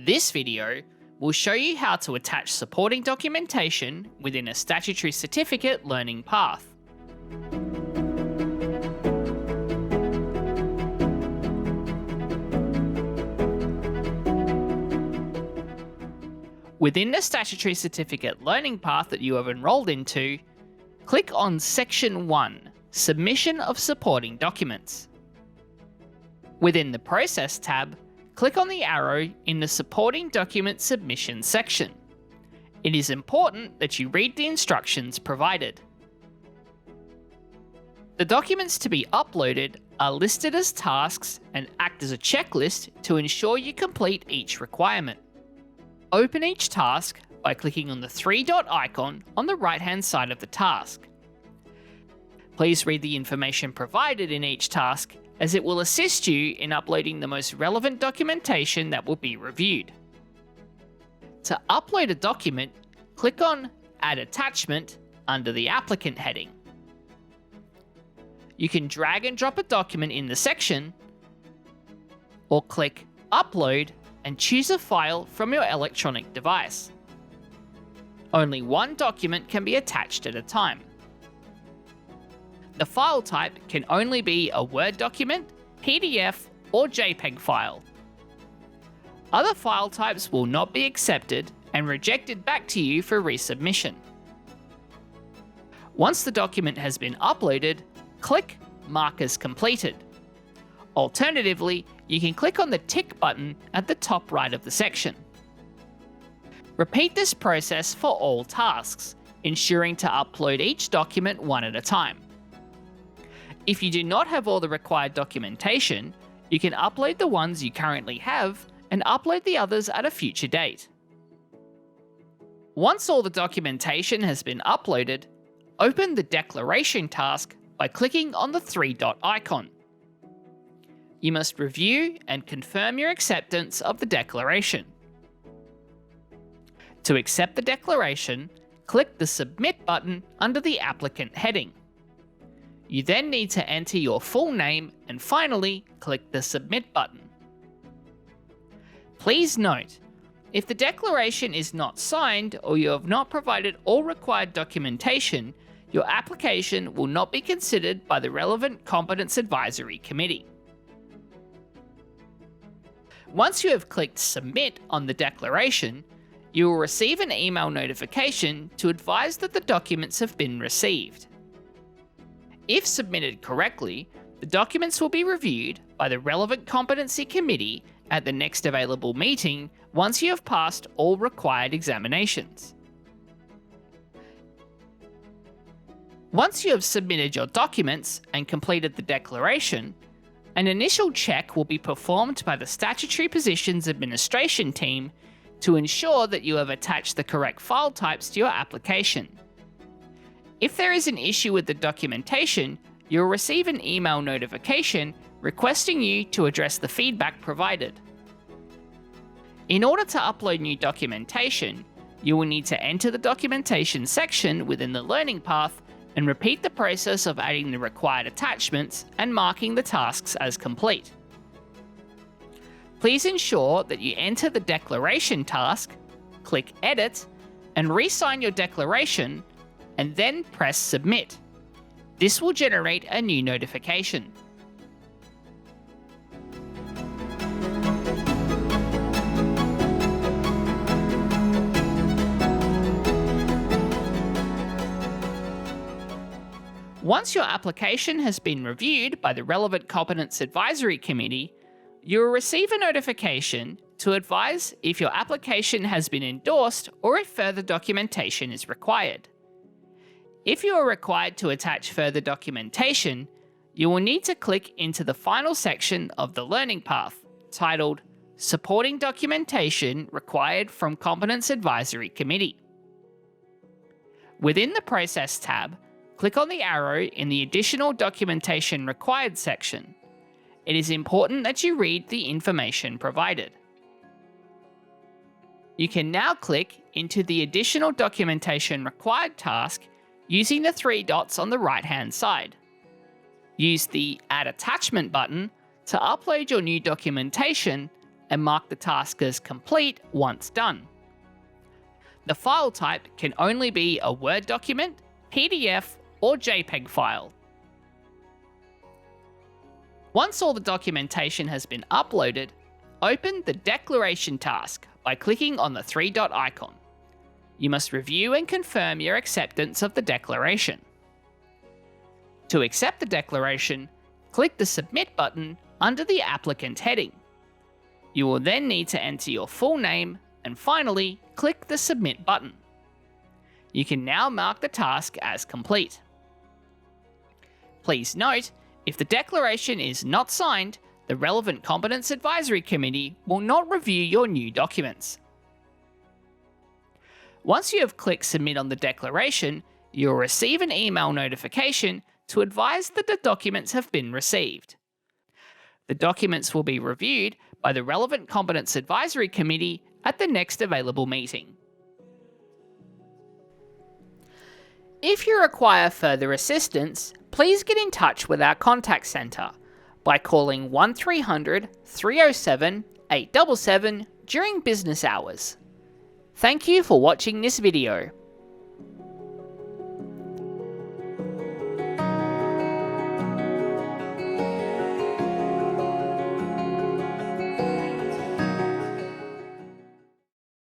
This video will show you how to attach supporting documentation within a statutory certificate learning path. Within the statutory certificate learning path that you have enrolled into, click on Section 1, Submission of Supporting Documents. Within the Process tab, click on the arrow in the Supporting Document Submission section. It is important that you read the instructions provided. The documents to be uploaded are listed as tasks and act as a checklist to ensure you complete each requirement. Open each task by clicking on the three-dot icon on the right-hand side of the task. Please read the information provided in each task, as it will assist you in uploading the most relevant documentation that will be reviewed. To upload a document, click on Add Attachment under the Applicant heading. You can drag and drop a document in the section, or click Upload and choose a file from your electronic device. Only one document can be attached at a time. The file type can only be a Word document, PDF, or JPEG file. Other file types will not be accepted and rejected back to you for resubmission. Once the document has been uploaded, click Mark as Completed. Alternatively, you can click on the tick button at the top right of the section. Repeat this process for all tasks, ensuring to upload each document one at a time. If you do not have all the required documentation, you can upload the ones you currently have and upload the others at a future date. Once all the documentation has been uploaded, open the Declaration task by clicking on the three-dot icon. You must review and confirm your acceptance of the declaration. To accept the declaration, click the Submit button under the Applicant heading. You then need to enter your full name and finally click the Submit button. Please note, if the declaration is not signed or you have not provided all required documentation, your application will not be considered by the relevant Competence Advisory Committee. Once you have clicked Submit on the declaration, you will receive an email notification to advise that the documents have been received. If submitted correctly, the documents will be reviewed by the relevant competency committee at the next available meeting once you have passed all required examinations. Once you have submitted your documents and completed the declaration, an initial check will be performed by the Statutory Positions Administration team to ensure that you have attached the correct file types to your application. If there is an issue with the documentation, you will receive an email notification requesting you to address the feedback provided. In order to upload new documentation, you will need to enter the documentation section within the learning path and repeat the process of adding the required attachments and marking the tasks as complete. Please ensure that you enter the declaration task, click Edit, and re-sign your declaration, and then press Submit. This will generate a new notification. Once your application has been reviewed by the relevant Competence Advisory Committee, you will receive a notification to advise if your application has been endorsed or if further documentation is required. If you are required to attach further documentation, you will need to click into the final section of the learning path, titled Supporting Documentation Required from Competence Advisory Committee. Within the Process tab, click on the arrow in the Additional Documentation Required section. It is important that you read the information provided. You can now click into the Additional Documentation Required task using the three dots on the right-hand side. Use the Add Attachment button to upload your new documentation and mark the task as complete once done. The file type can only be a Word document, PDF, or JPEG file. Once all the documentation has been uploaded, open the Declaration task by clicking on the three-dot icon. You must review and confirm your acceptance of the declaration. To accept the declaration, click the Submit button under the Applicant heading. You will then need to enter your full name and finally click the Submit button. You can now mark the task as complete. Please note, if the declaration is not signed, the relevant Competence Advisory Committee will not review your new documents. Once you have clicked Submit on the declaration, you'll receive an email notification to advise that the documents have been received. The documents will be reviewed by the relevant Competence Advisory Committee at the next available meeting. If you require further assistance, please get in touch with our contact centre by calling 1300 307 877 during business hours. Thank you for watching this video.